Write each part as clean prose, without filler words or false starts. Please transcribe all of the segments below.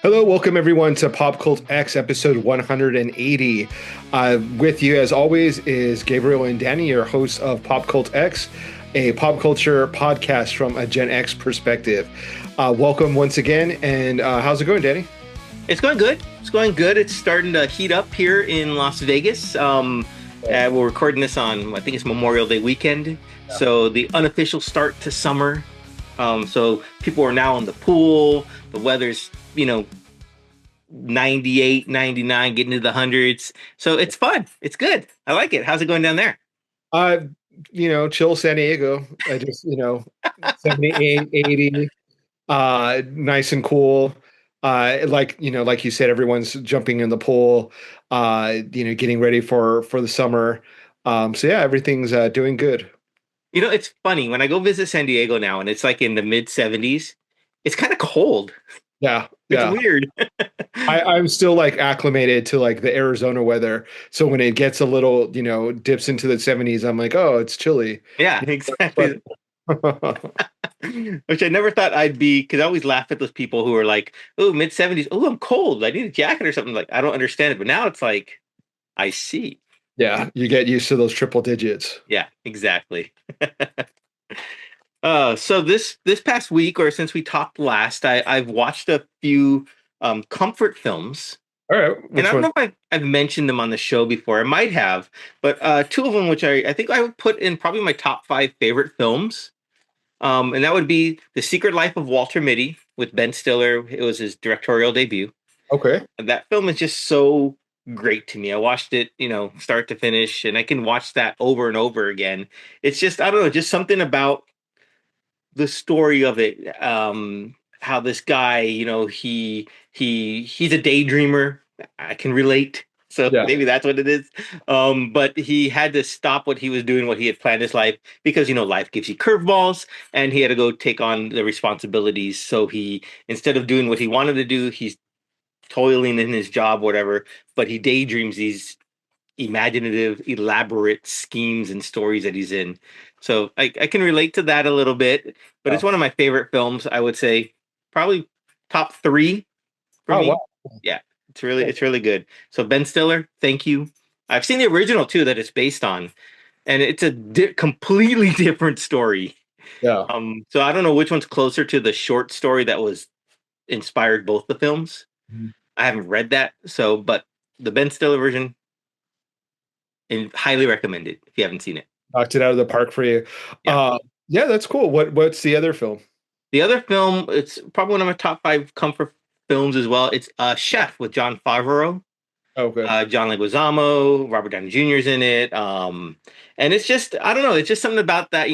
Hello, welcome everyone to PopCultX episode 180. With you, as always, is Gabriel and Danny, your hosts of PopCultX, a pop culture podcast from a Gen X perspective. Welcome once again, and how's it going, Danny? It's going good. It's going good. It's starting to heat up here in Las Vegas. We're recording this on, I think it's Memorial Day weekend. Yeah. So the unofficial start to summer. So people are now in the pool. The weather's, 98, 99, getting into the hundreds. So it's fun. It's good. I like it. How's it going down there? Chill San Diego. I just, 78, 80, nice and cool. Like you said, everyone's jumping in the pool, getting ready for the summer. So yeah, everything's doing good. It's funny when I go visit San Diego now and it's like in the mid 70s, it's kind of cold. Yeah. It's weird. I'm still like acclimated to like the Arizona weather. So when it gets a little, dips into the 70s, I'm like, oh, it's chilly. Yeah, exactly. Which I never thought I'd be, because I always laugh at those people who are like, oh, mid 70s. Oh, I'm cold. I need a jacket or something. Like, I don't understand it. But now it's like, I see. Yeah, you get used to those triple digits. Yeah, exactly. So this past week, or since we talked last, I've watched a few comfort films. All right. And I don't know if I've mentioned them on the show before. I might have. But two of them, which I think I would put in probably my top 5 favorite films. And that would be The Secret Life of Walter Mitty with Ben Stiller. It was his directorial debut. Okay. That film is just so great to me. I watched it, start to finish, and I can watch that over and over again. It's just, I don't know, just something about the story of it. How this guy, he's a daydreamer. I can relate. So yeah. Maybe that's what it is. But he had to stop what he was doing, what he had planned his life, because, life gives you curveballs, and he had to go take on the responsibilities. So he, instead of doing what he wanted to do, he's toiling in his job, whatever, but he daydreams these imaginative, elaborate schemes and stories that he's in. So I can relate to that a little bit, but It's one of my favorite films. I would say probably top 3 for me. Wow. Yeah, it's really good. So Ben Stiller, thank you. I've seen the original too that it's based on, and it's a completely different story. Yeah. So I don't know which one's closer to the short story that was inspired both the films. Mm-hmm. I haven't read that, but the Ben Stiller version, and highly recommend it if you haven't seen it. Knocked it out of the park for you. Yeah, that's cool. What's the other film? The other film, it's probably one of my top 5 comfort films as well. It's Chef with Jon Favreau. Okay. John Leguizamo, Robert Downey Jr. is in it. And it's just, I don't know, it's just something about that,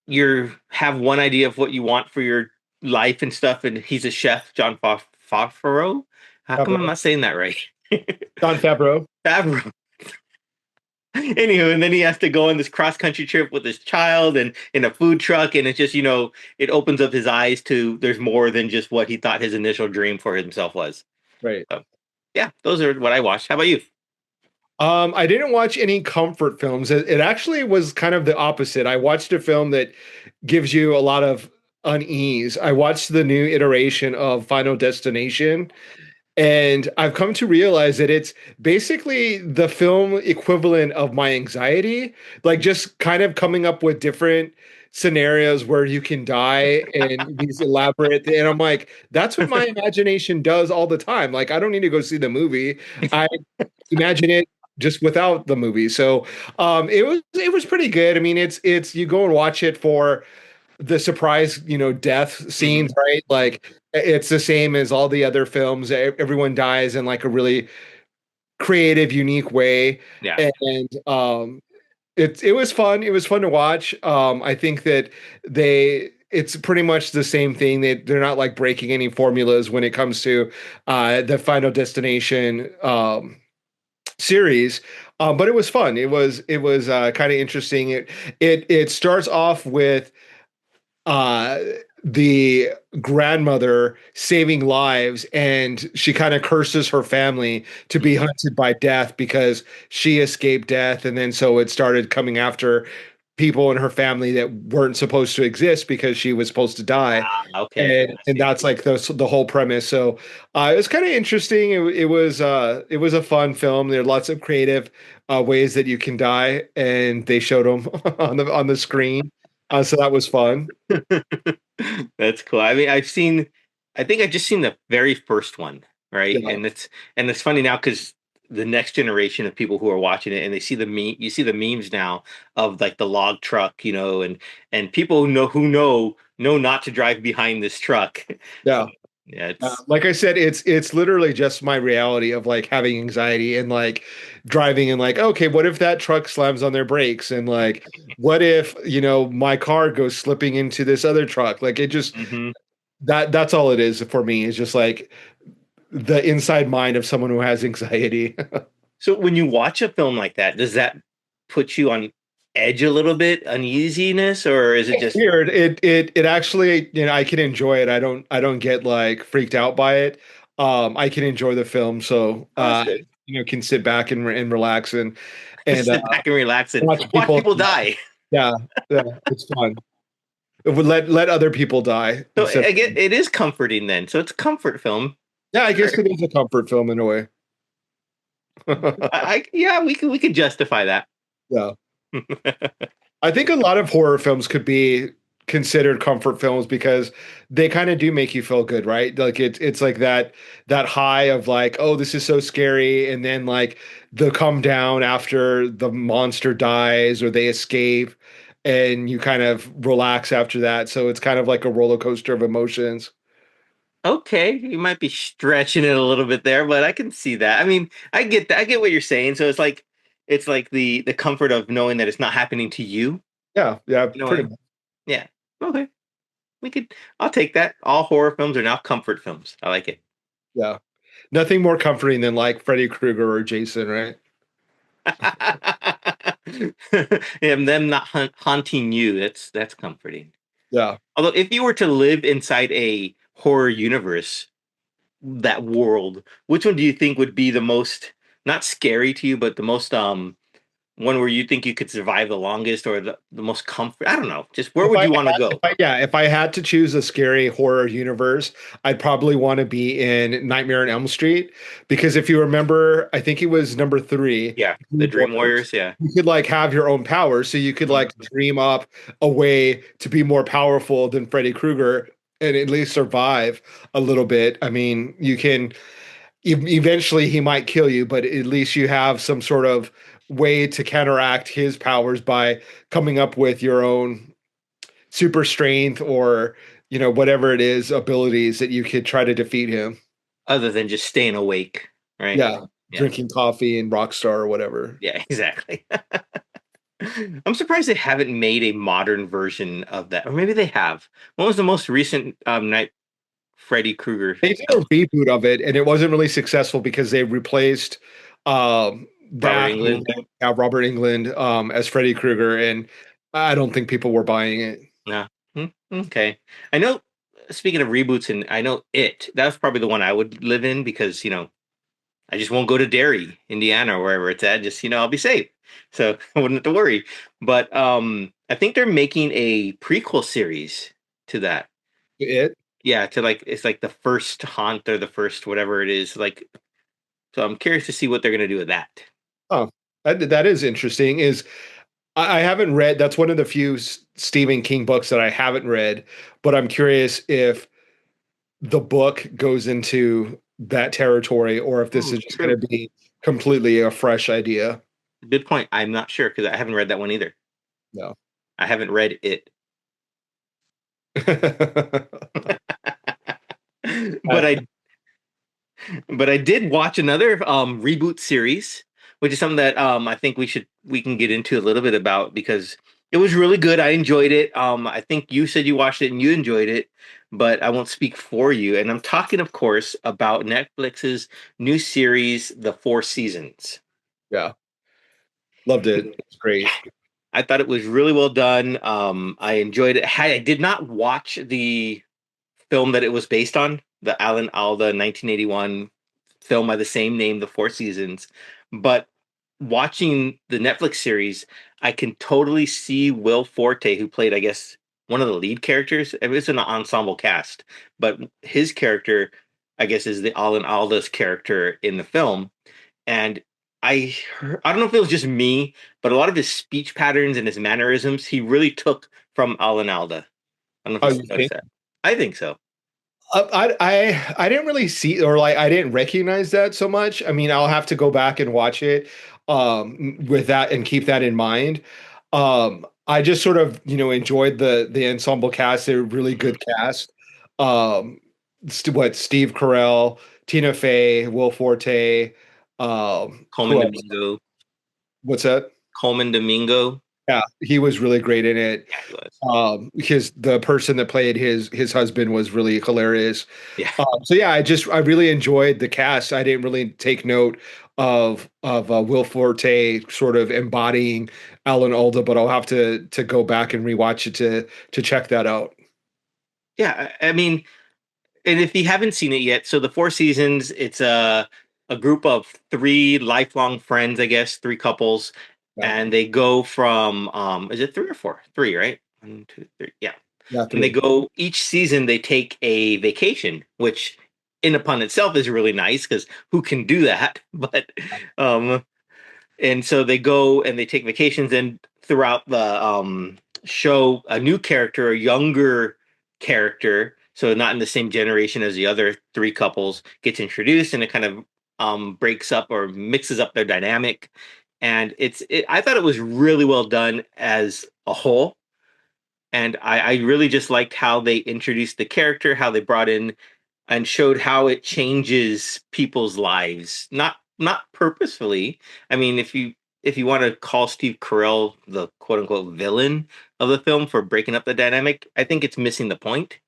you have one idea of what you want for your life and stuff, and he's a chef, Jon Favreau. How come I'm not saying that right? Jon Favreau. Anywho, and then he has to go on this cross-country trip with his child and in a food truck, and it's just, it opens up his eyes to there's more than just what he thought his initial dream for himself was. Right. So, yeah, those are what I watched. How about you? I didn't watch any comfort films. It actually was kind of the opposite. I watched a film that gives you a lot of unease. I watched the new iteration of Final Destination, and I've come to realize that it's basically the film equivalent of my anxiety, like just kind of coming up with different scenarios where you can die and these elaborate, and I'm like, that's what my imagination does all the time. Like, I don't need to go see the movie. I imagine it just without the movie. So it was pretty good. I mean, it's you go and watch it for the surprise, death scenes, right? Like, it's the same as all the other films. Everyone dies in like a really creative, unique way. Yeah. And it was fun. It was fun to watch. I think that it's pretty much the same thing. They're not like breaking any formulas when it comes to the Final Destination series. But it was fun. It was kind of interesting. It starts off with the grandmother saving lives, and she kind of curses her family to be hunted by death because she escaped death. And then so it started coming after people in her family that weren't supposed to exist because she was supposed to die. Okay, And I and see. that's like the whole premise. So it was kind of interesting. It was a fun film. There are lots of creative ways that you can die, and they showed them on the screen. So that was fun. That's cool. I mean, I think I just seen the very first one, right? Yeah, And it's funny now because the next generation of people who are watching it and they see you see the memes now of like the log truck, and people who know not to drive behind this truck. So yeah. yeah, it's Like I said, it's literally just my reality of like having anxiety and like driving and like, okay, what if that truck slams on their brakes? And like, what if, my car goes slipping into this other truck? Like it just hmm. that's all it is for me, is just like the inside mind of someone who has anxiety. So when you watch a film like that, does that put you on edge a little bit, uneasiness, or is it It's just weird. It actually, I can enjoy it. I don't get like freaked out by it. I can enjoy the film, so oh, that's good? can sit back and relax and Sit back and relax and watch watch people. people die. Yeah, yeah, it's fun. It would let other people die So instead I of, get it is comforting then. So it's a comfort film. yeah, I Sure. guess it is a comfort film in a way. Yeah, we could justify that. Yeah. I think a lot of horror films could be considered comfort films because they kind of do make you feel good, right? Like it's like that high of like, oh, this is so scary, and then like the come down after the monster dies or they escape, and you kind of relax after that. So it's kind of like a roller coaster of emotions. Okay, you might be stretching it a little bit there, but I can see that. I mean, I get that. I get what you're saying. So it's like the comfort of knowing that it's not happening to you Yeah, yeah, in a pretty way. much. Yeah. Okay. We could I'll take that. All horror films are now comfort films. I like it. Yeah. Nothing more comforting than like Freddy Krueger or Jason, right? And them not haunting you, that's comforting. Yeah. Although if you were to live inside a horror universe, that world, which one do you think would be the most not scary to you, but the most one where you think you could survive the longest or the most comfort? I don't know. Just where If would I you want to go? yeah, if I had to choose a scary horror universe, I'd probably want to be in Nightmare on Elm Street, because if you remember, I think it was number three, Yeah, the Dream Dream Warriors, Warriors. Yeah. you could like have your own powers, so you could like Mhm. dream up a way to be more powerful than Freddy Krueger and at least survive a little bit. I mean, you can eventually he might kill you, but at least you have some sort of way to counteract his powers by coming up with your own super strength or whatever it is, abilities that you could try to defeat him. Other than just staying awake, right? Yeah, Yeah. drinking coffee and Rockstar or whatever. Yeah. Exactly. I'm surprised they haven't made a modern version of that, or maybe they have. What was the most recent Night Freddy Krueger They did a film? reboot of it, and it wasn't really successful because they replaced the Robert actor, England. Robert England, as Freddy Krueger, and I don't think people were buying it. No. Okay. I know. Speaking of reboots, and I know it. That's probably the one I would live in because I just won't go to Derry, Indiana, or wherever it's at. Just I'll be safe, so I wouldn't have to worry. But I think they're making a prequel series to that. It. Yeah, to like it's like the first haunt or the first whatever it is. Like, so I'm curious to see what they're gonna do with that. Oh, that is interesting. Is I haven't read. That's one of the few Stephen King books that I haven't read, but I'm curious if the book goes into that territory or if this Oh, is just true. going to be completely a fresh idea. Good point. I'm not sure because I haven't read that one either. No. I haven't read it, Uh, but I did watch another reboot series, which is something that I think we can get into a little bit about because it was really good. I enjoyed it. I think you said you watched it and you enjoyed it, but I won't speak for you. And I'm talking, of course, about Netflix's new series, The Four Seasons. yeah, loved it. It's great. I thought it was really well done. I enjoyed it. I did not watch the film that it was based on, the Alan Alda 1981 film by the same name, The Four Seasons. But watching the Netflix series, I can totally see Will Forte, who played, I guess, one of the lead characters. I mean, it's an ensemble cast, but his character, I guess, is the Alan Alda's character in the film. And I don't know if it was just me, but a lot of his speech patterns and his mannerisms, he really took from Alan Alda. I don't know Oh, if you you noticed think? that. I think so. I didn't really see, or like I didn't recognize that so much. I mean, I'll have to go back and watch it with that and keep that in mind. I just sort of, enjoyed the ensemble cast. They're a really Mhm. good cast. Steve Carell, Tina Fey, Will Forte, Coleman who else? Domingo. What's that? Coleman Domingo. Yeah, he was really great in it. Yeah, he was. Because the person that played his husband was really hilarious. Yeah. So yeah, I really enjoyed the cast. I didn't really take note of Will Forte sort of embodying Alan Alda, but I'll have to go back and rewatch it to check that out. Yeah, I mean, and if you haven't seen it yet, so the four seasons, it's a group of three lifelong friends, I guess, three couples, Yeah, and they go from is it three or four? Three, right? One, two, three. Yeah. yeah, And they three. go each season they take a vacation, which in upon itself is really nice because who can do that? But um and so they go and they take vacations, and throughout the show a new character, a younger character, so not in the same generation as the other three couples, gets introduced, and it kind of breaks up or mixes up their dynamic. And I thought it was really well done as a whole, and I really just liked how they introduced the character, how they brought in and showed how it changes people's lives, not purposefully. I mean, if you want to call Steve Carell the quote unquote villain of the film for breaking up the dynamic, I think it's missing the point,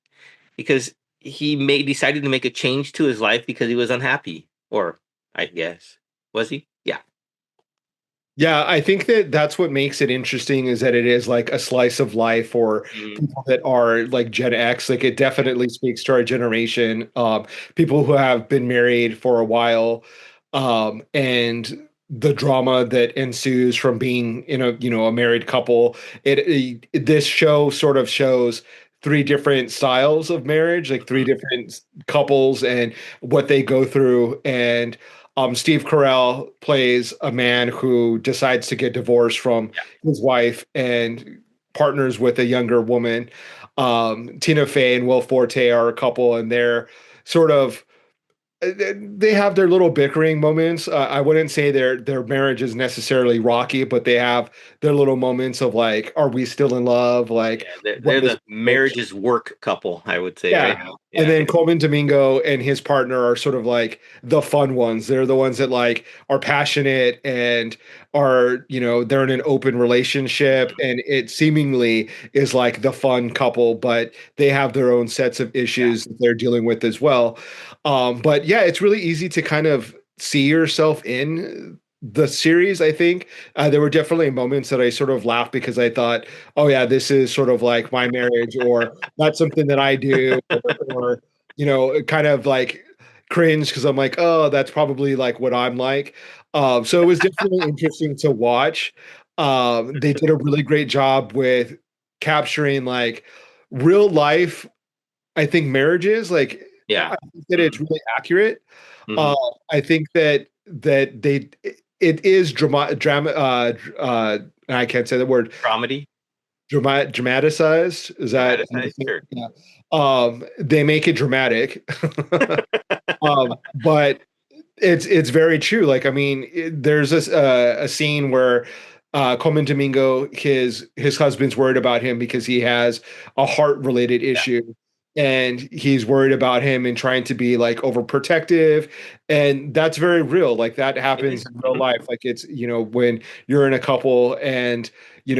because decided to make a change to his life because he was unhappy, or I guess, was he? Yeah. Yeah, I think that that's what makes it interesting is that it is like a slice of life for Mhm. people that are like Gen X. Like it definitely speaks to our generation. People who have been married for a while, and the drama that ensues from being in a married couple. This show sort of shows three different styles of marriage, like three different couples and what they go through. And Steve Carell plays a man who decides to get divorced from Yeah. his wife and partners with a younger woman. Tina Fey and Will Forte are a couple, and they're sort of they have their little bickering moments. I wouldn't say their marriage is necessarily rocky, but they have their little moments of like, are we still in love? Yeah, Like, what they're is the marriage's work couple, I would say, yeah. right? And Yeah. then Coleman Domingo and his partner are sort of like the fun ones. They're the ones that like are passionate and are, they're in an open relationship Mhm. and it seemingly is like the fun couple, but they have their own sets of Yeah. issues that they're dealing with as well. But yeah, it's really easy to kind of see yourself in the series, I think. There were definitely moments that I sort of laughed because I thought, oh yeah, this is sort of like my marriage, or that's something that I do, or kind of like cringe because I'm like, oh, that's probably like what I'm like. So it was definitely interesting to watch. They did a really great job with capturing like real life, I think marriages, like Yeah. I think that it's Hmm. really accurate. Hmm. I think that it is I can't say the word Dramedy. dramatized. Is that Dramatized, sure. yeah? They make it dramatic, but it's very true. Like I mean, there's a scene where Coleman Domingo, his husband's worried about him because he has a heart related Yeah. issue. And he's worried about him and trying to be like overprotective. And that's very real. Like that It happens is. in real Mhm. life. Like it's, when you're in a couple and,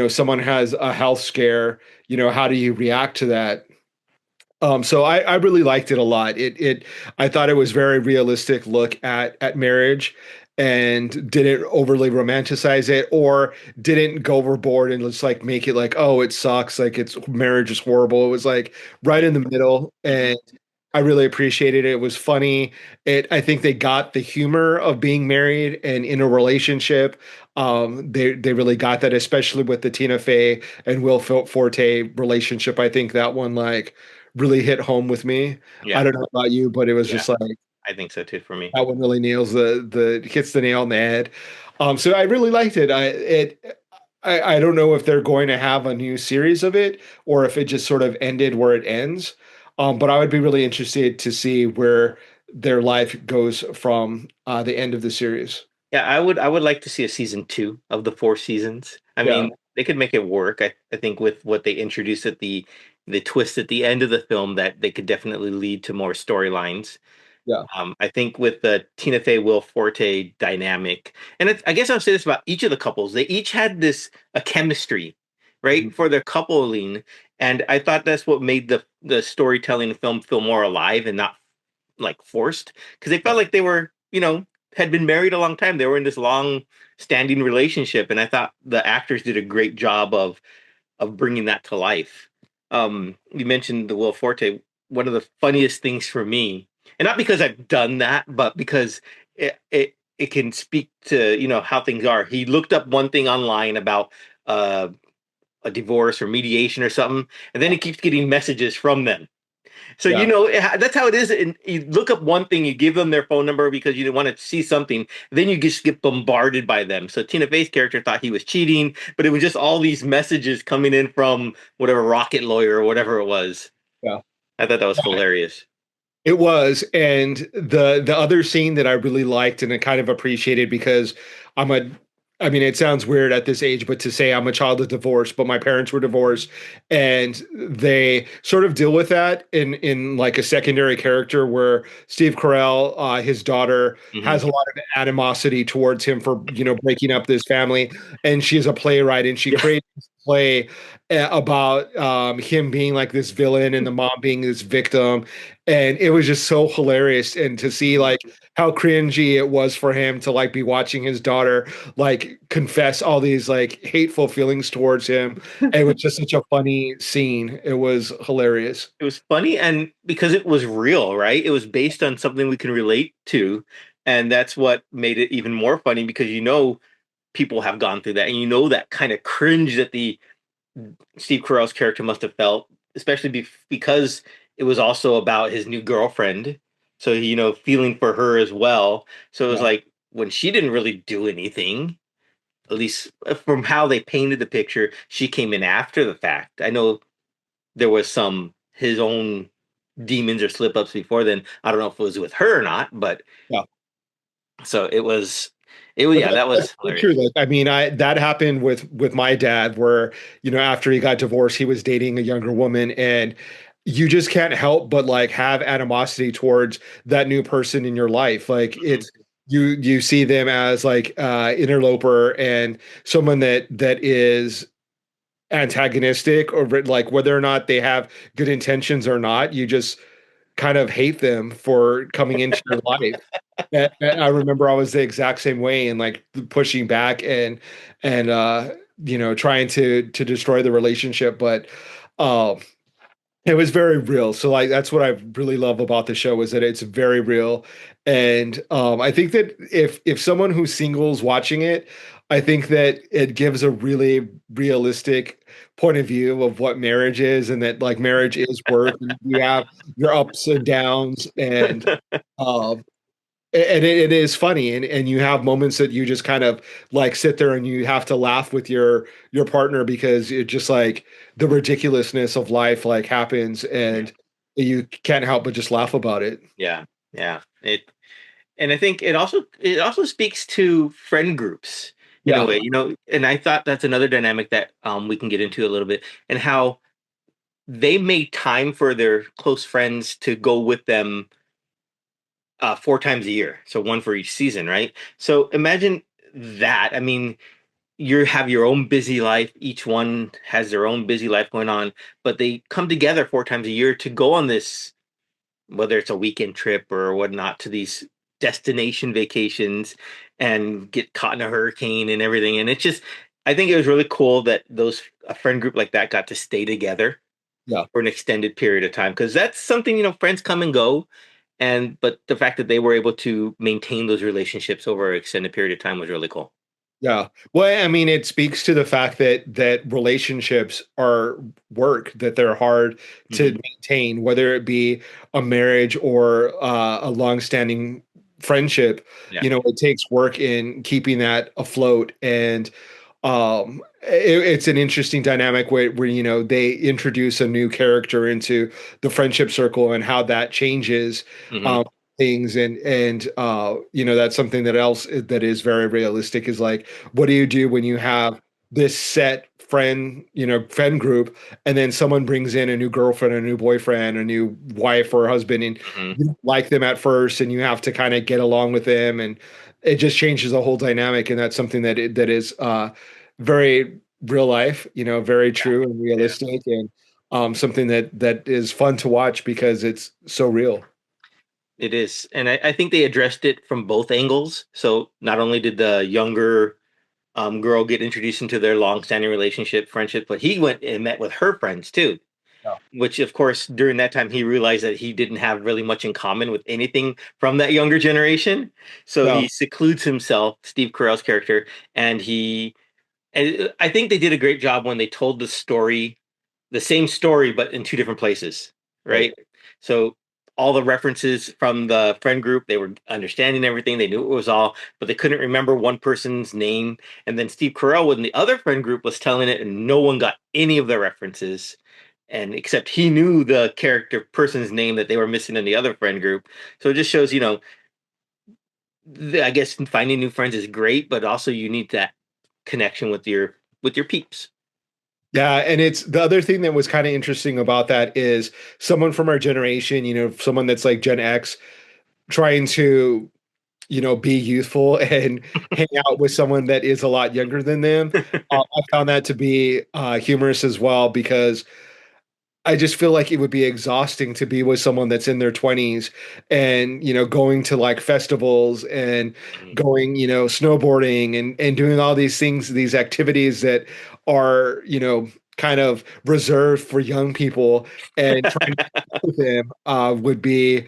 someone has a health scare, how do you react to that? So I really liked it a lot. I thought it was very realistic look at marriage and didn't overly romanticize it or didn't go overboard and just like make it like, oh, it sucks, like it's marriage is horrible. It was like right Yeah. in the middle. Mhm. I really appreciated it. It was funny. I think they got the humor of being married and in a relationship. They really got that, especially with the Tina Fey and Will Forte relationship. I think that one like really hit home with me. I Yeah, don't know about you, but it was yeah, just like I think so too for me. that one really nails the hits the nail on the head. So I really liked it. I don't know if they're going to have a new series of it or if it just sort of ended where it ends. But I would be really interested to see where their life goes from the end of the series. Yeah, I would like to see a season two of the four seasons. I Yeah, mean, they could make it work. I think with what they introduced at the twist at the end of the film that they could definitely lead to more storylines. yeah, I think with the Tina Fey Will Forte dynamic, and I guess I'll say this about each of the couples, they each had this a chemistry, mhm, right, for their coupling, and I thought that's what made the storytelling film feel more alive and not like forced because they yeah, felt like they were, had been married a long time. They were in this long standing relationship, and I thought the actors did a great job of bringing that to life. You mentioned the Will Forte. One of the funniest things for me, and not because I've done that, but because it can speak to how things are. He looked up one thing online about uh, a divorce or mediation or something, and then he keeps getting messages from them. So yeah, that's how it is. And you look up one thing, you give them their phone number because you want to see something. Then you just get bombarded by them. So Tina Fey's character thought he was cheating, but it was just all these messages coming in from whatever Rocket Lawyer or whatever it was. yeah. I thought that was hilarious. It was, and the other scene that I really liked and I kind of appreciated because I'm a I mean, it sounds weird at this age, but to say I'm a child of divorce, but my parents were divorced, and they sort of deal with that in like a secondary character where Steve Carell, his daughter, Hmm. has a lot of animosity towards him for breaking up this family, and she is a playwright, and she Yeah. creates this play about him being like this villain and the mom being this victim, and it was just so hilarious and to see like how cringy it was for him to like be watching his daughter like confess all these like hateful feelings towards him. It was just such a funny scene. It was hilarious. It was funny and because it was real, right? It was based on something we can relate to. And that's what made it even more funny because people have gone through that and that kind of cringe that the Steve Carell's character must have felt, especially because it was also about his new girlfriend. So, feeling for her as well. So it was Yeah, like when she didn't really do anything, at least from how they painted the picture, she came in after the fact. I know there was some his own demons or slip ups before then. I don't know if it was with her or not, but yeah. so it was, But yeah, that that's was so true. hilarious. Like, I mean, I that happened with my dad, where after he got divorced, he was dating a younger woman, and you just can't help but like have animosity towards that new person in your life. Like Mhm. you see them as like interloper and someone that is antagonistic or like whether or not they have good intentions or not, you just kind of hate them for coming into your life. And I remember I was the exact same way and like pushing back and trying to destroy the relationship, but um it was very real. So like that's what I really love about the show is that it's very real. And I think that if someone who's singles watching it, I think that it gives a really realistic point of view of what marriage is and that like marriage is work and you have your ups and downs um and it is funny and you have moments that you just kind of like sit there and you have to laugh with your partner because it just like the ridiculousness of life like happens Yeah. and you can't help but just laugh about it. Yeah. Yeah. And I think it also speaks to friend groups in a Yeah, way, and I thought that's another dynamic that we can get into a little bit and how they made time for their close friends to go with them four times a year. So one for each season, right? So imagine that. I mean, you have your own busy life. Each one has their own busy life going on, but they come together four times a year to go on this, whether it's a weekend trip or whatnot, to these destination vacations and get caught in a hurricane and everything. And it's just, I think it was really cool that a friend group like that got to stay together Yeah. for an extended period of time, because that's something, friends come and go, but the fact that they were able to maintain those relationships over an extended period of time was really cool. Yeah. Well, I mean, it speaks to the fact that relationships are work, that they're hard to Hmm. maintain, whether it be a marriage or a long-standing friendship. Yeah. It takes work in keeping that afloat. And it's an interesting dynamic where they introduce a new character into the friendship circle and how that changes Hmm. um things. And that's something that is very realistic, is like, what do you do when you have this set friend group, and then someone brings in a new girlfriend, a new boyfriend, a new wife or husband, and Hmm. you don't like them at first, and you have to kind of get along with them, and it just changes the whole dynamic. And that's something that is very real life, very true and Yeah. realistic, and something that is fun to watch because it's so real. It is. And I think they addressed it from both angles. So not only did the younger girl get introduced into their long-standing relationship, friendship, but he went and met with her friends too. Yeah. Which, of course, during that time, he realized that he didn't have really much in common with anything from that younger generation. So Yeah. he secludes himself, Steve Carell's character, and and I think they did a great job when they told the story, the same story, but in two different places, Right. right? So all the references from the friend group, they were understanding everything. They knew it was all, but they couldn't remember one person's name. And then Steve Carell, when the other friend group was telling it, and no one got any of the references, and except he knew the character person's name that they were missing in the other friend group. So it just shows, I guess finding new friends is great, but also you need that connection with your peeps. Yeah, and it's the other thing that was kind of interesting about that is someone from our generation, someone that's like Gen X, trying to, be youthful and hang out with someone that is a lot younger than them. I found that to be humorous as well, because I just feel like it would be exhausting to be with someone that's in their 20s and, going to like festivals and going, snowboarding and doing all these things, these activities that are, kind of reserved for young people, and trying to keep up with them would be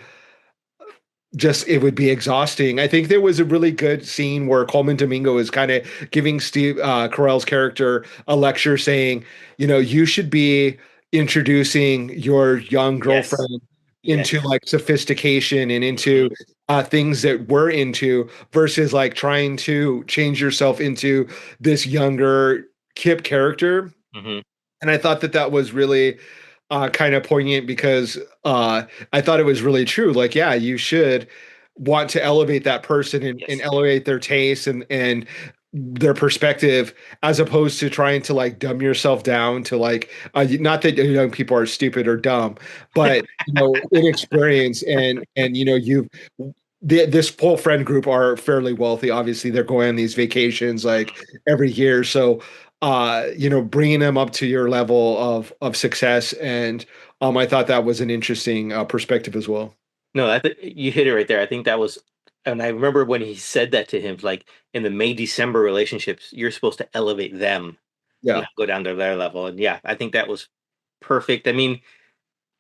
just, it would be exhausting. I think there was a really good scene where Coleman Domingo is kind of giving Steve Carell's character a lecture, saying, you should be introducing your young Yes. girlfriend into Yes. like sophistication and into Hmm. things that we're into, versus like trying to change yourself into this younger Kip character. Hmm. And I thought that was really kind of poignant, because I thought it was really true. Like, yeah, you should want to elevate that person and Yes. elevate their taste and their perspective, as opposed to trying to like dumb yourself down to like, not that young people are stupid or dumb, but inexperienced, and this whole friend group are fairly wealthy. Obviously, they're going on these vacations like every year. So, bringing them up to your level of success, and I thought that was an interesting perspective as well. No, you hit it right there. I think that was, and I remember when he said that to him, like in the May December relationships, you're supposed to elevate them, Yeah, go down to their level. And yeah, I think that was perfect. I mean,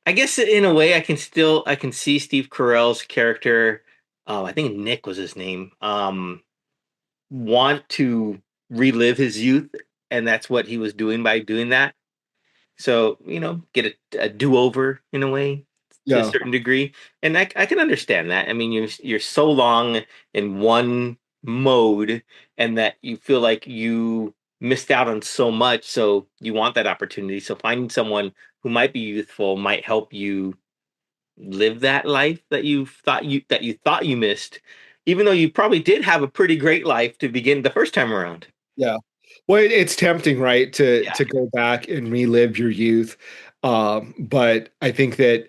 I guess in a way, I can see Steve Carell's character. I think Nick was his name. Want to relive his youth, and that's what he was doing by doing that. So, get a do over in a way to a yeah, certain degree. And I can understand that. I mean, you're so long in one mode, and that you feel like you missed out on so much. So you want that opportunity. So finding someone who might be youthful might help you live that life that you thought you missed, even though you probably did have a pretty great life to begin the first time around. yeah. Well, it's tempting, right, to Yeah. go back and relive your youth, but I think that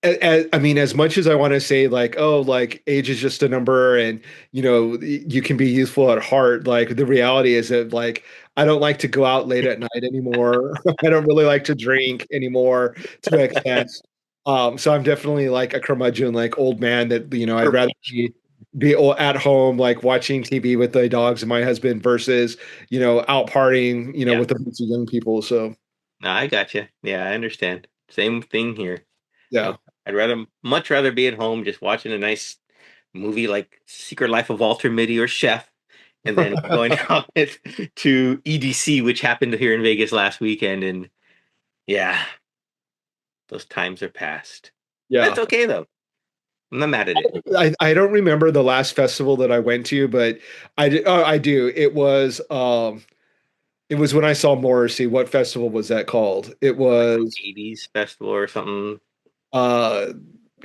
I mean, as much as I want to say like, oh, like age is just a number, and you can be youthful at heart, like the reality is that like I don't like to go out late at night anymore. I don't really like to drink anymore to excess. So I'm definitely like a curmudgeon, like old man, that I'd rather Privilege. be at home, like watching TV with the dogs and my husband, versus out partying, Yeah. with a bunch of young people. So No, I got you. Yeah, I understand. Same thing here. You know, Yeah. I'd much rather be at home just watching a nice movie like Secret Life of Walter Mitty or Chef, and then going out to EDC, which happened here in Vegas last weekend. And yeah, those times are past. That's Yeah. okay though. I'm not mad at it. I don't remember the last festival that I went to, but I do. It was when I saw Morrissey. What festival was that called? It Like was 80s festival or something. uh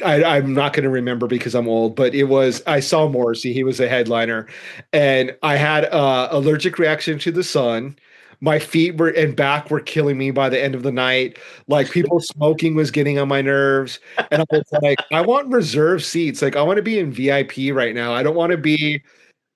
I'm not going to remember because I'm old, but it was I saw Morrissey. He was a headliner, and I had allergic reaction to the sun. My feet were and back were killing me by the end of the night. Like people smoking was getting on my nerves, and I was like, I want reserved seats. Like I want to be in VIP right now. I don't want to be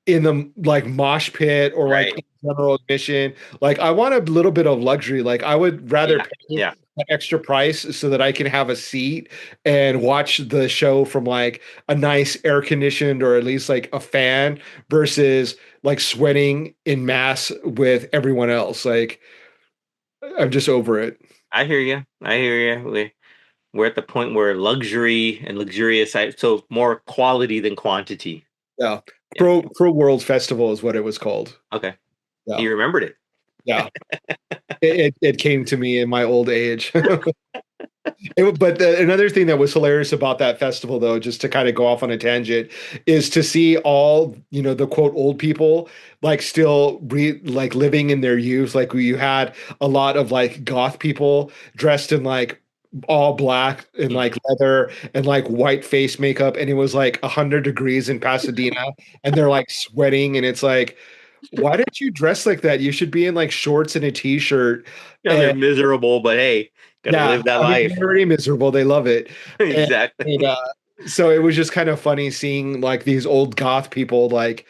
in the like mosh pit or like Right. in general admission. Like I want a little bit of luxury. Like I would rather Yeah. pay Yeah. an extra price so that I can have a seat and watch the show from like a nice air conditioned or at least like a fan versus like sweating in mass with everyone else. Like I'm just over it. I hear you. I hear you. We're at the point where luxury and luxurious, so more quality than quantity. Yeah. Yeah. Pro World Festival is what it was called. Okay. Yeah. You remembered it. Yeah. It came to me in my old age. Another thing that was hilarious about that festival, though, just to kind of go off on a tangent, is to see all, the quote old people like still like living in their youth. Like you had a lot of like goth people dressed in like all black and like Mhm. leather and like white face makeup, and it was like 100 degrees in Pasadena, and they're like sweating, and it's like, why did you dress like that? You should be in like shorts and a t-shirt. Yeah, they're miserable, but hey, gotta Yeah, live that I mean, life. they're already miserable. They love it. And, Exactly. and, so it was just kind of funny seeing like these old goth people like,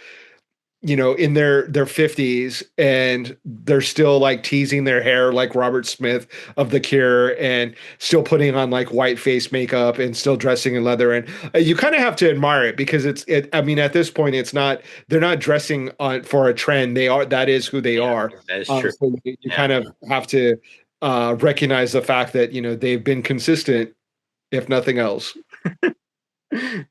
in their 50s and they're still like teasing their hair like Robert Smith of The Cure and still putting on like white face makeup and still dressing in leather. And you kind of have to admire it because I mean, at this point, they're not dressing on for a trend. That is who they Yeah, are. that is true. So you Yeah. kind of have to recognize the fact that they've been consistent, if nothing else.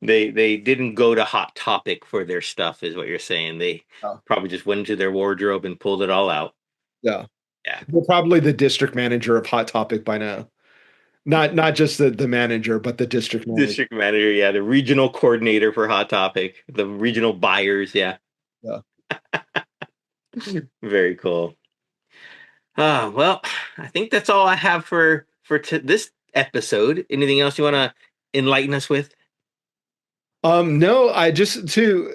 They didn't go to Hot Topic for their stuff, is what you're saying. They Yeah, probably just went into their wardrobe and pulled it all out. yeah. Yeah. We're probably the district manager of Hot Topic by now. Not just the manager, but the district manager. District manager, yeah, the regional coordinator for Hot Topic, the regional buyers, yeah. Yeah. Very cool. Well, I think that's all I have for this episode. Anything else you want to enlighten us with? No, I just to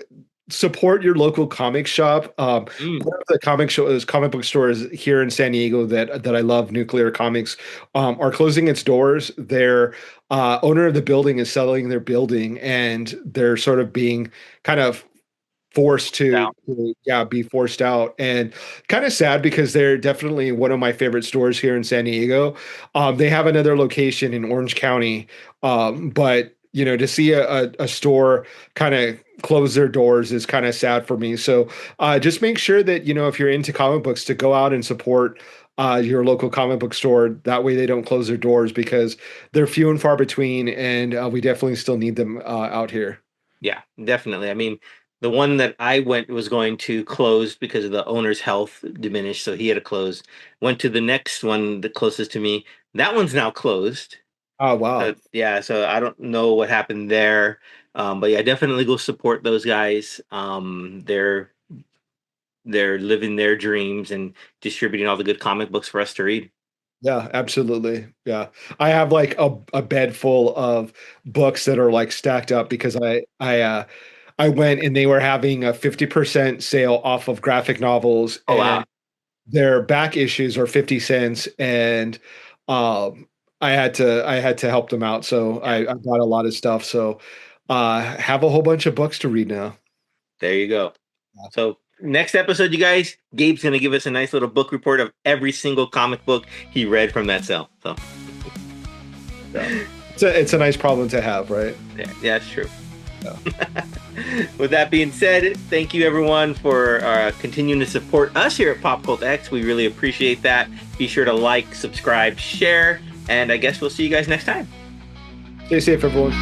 support your local comic shop. Mm, One of the comic book stores here in San Diego that I love, Nuclear Comics, are closing its doors. Their owner of the building is selling their building, and they're sort of being kind of forced down. yeah, be forced out, and kind of sad because they're definitely one of my favorite stores here in San Diego. They have another location in Orange County, but to see a store kind of close their doors is kind of sad for me. So just make sure that if you're into comic books, to go out and support your local comic book store. That way they don't close their doors because they're few and far between, and we definitely still need them out here. Yeah, definitely. I mean, the one that I went was going to close because of the owner's health diminished, so he had to close. Went to the next one, the closest to me. That one's now closed. Oh wow. Yeah, so I don't know what happened there. But yeah, definitely go support those guys. They're living their dreams and distributing all the good comic books for us to read. Yeah, absolutely. Yeah. I have like a bed full of books that are like stacked up because I went and they were having a 50% sale off of graphic novels, Oh wow. and their back issues are 50 cents, and um I had to help them out. So Yeah, I bought a lot of stuff. So have a whole bunch of books to read now. there you go. So next episode, you guys, Gabe's gonna give us a nice little book report of every single comic book he read from that sale. So Yeah. It's a nice problem to have, right? yeah, that's true. With that being said, thank you everyone for continuing to support us here at PopCultX. We really appreciate that. Be sure to like, subscribe, share, and I guess we'll see you guys next time. Stay safe, everyone.